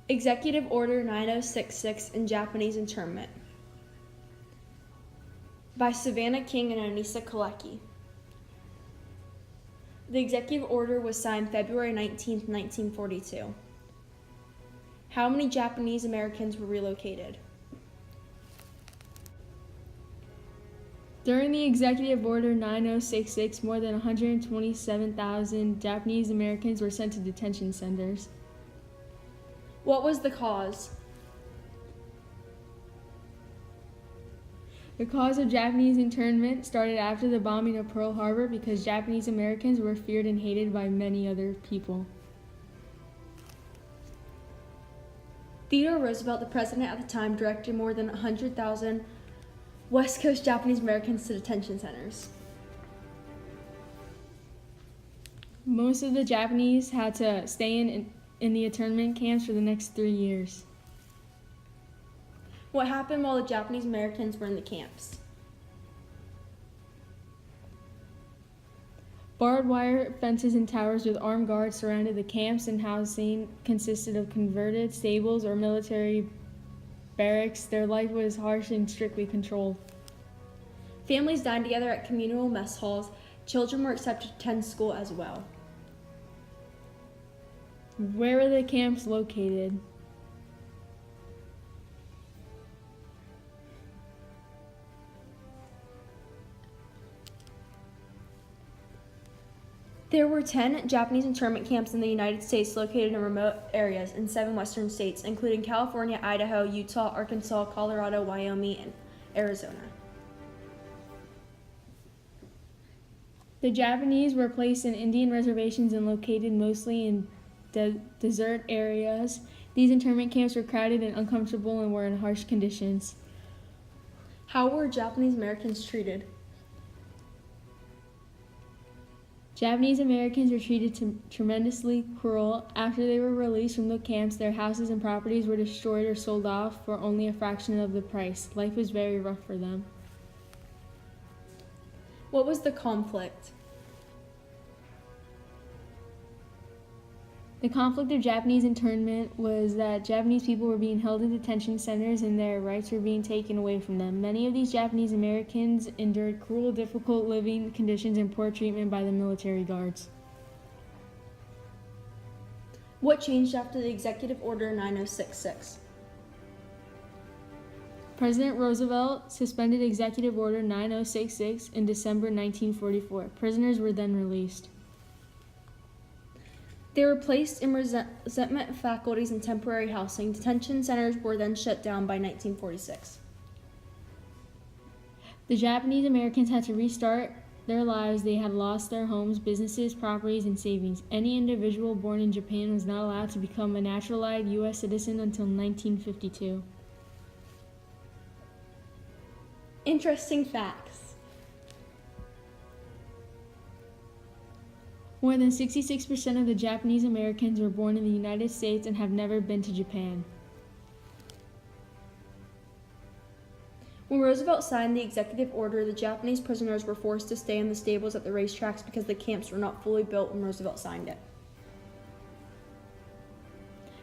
Executive Order 9066 in Japanese internment by Savannah King and Anissa Kalecki. The executive order was signed February 19, 1942. How many Japanese Americans were relocated? During the Executive Order 9066, more than 127,000 Japanese Americans were sent to detention centers. What was the cause? The cause of Japanese internment started after the bombing of Pearl Harbor because Japanese Americans were feared and hated by many other people. Theodore Roosevelt, the president at the time, directed more than 100,000 West Coast Japanese Americans to detention centers. Most of the Japanese had to stay in the internment camps for the next 3 years. What happened while the Japanese Americans were in the camps? Barbed wire fences and towers with armed guards surrounded the camps, and housing consisted of converted stables or military barracks. Their life was harsh and strictly controlled. Families dined together at communal mess halls. Children were accepted to attend school as well. Where were the camps located? There were 10 Japanese internment camps in the United States located in remote areas in 7 western states, including California, Idaho, Utah, Arkansas, Colorado, Wyoming, and Arizona. The Japanese were placed in Indian reservations and located mostly in desert areas. These internment camps were crowded and uncomfortable and were in harsh conditions. How were Japanese Americans treated? Japanese Americans were treated tremendously cruel. After they were released from the camps, their houses and properties were destroyed or sold off for only a fraction of the price. Life was very rough for them. What was the conflict? The conflict of Japanese internment was that Japanese people were being held in detention centers and their rights were being taken away from them. Many of these Japanese Americans endured cruel, difficult living conditions and poor treatment by the military guards. What changed after the Executive Order 9066? President Roosevelt suspended Executive Order 9066 in December 1944. Prisoners were then released. They were placed in resentment faculties and temporary housing. Detention centers were then shut down by 1946. The Japanese Americans had to restart their lives. They had lost their homes, businesses, properties, and savings. Any individual born in Japan was not allowed to become a naturalized U.S. citizen until 1952. Interesting facts. More than 66% of the Japanese Americans were born in the United States and have never been to Japan. When Roosevelt signed the executive order, the Japanese prisoners were forced to stay in the stables at the racetracks because the camps were not fully built when Roosevelt signed it.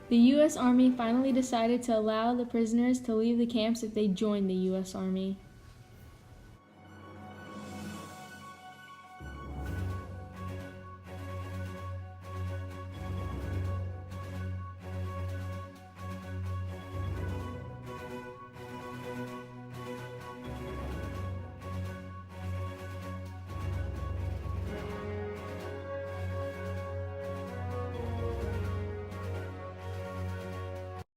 The U.S. Army finally decided to allow the prisoners to leave the camps if they joined the U.S. Army.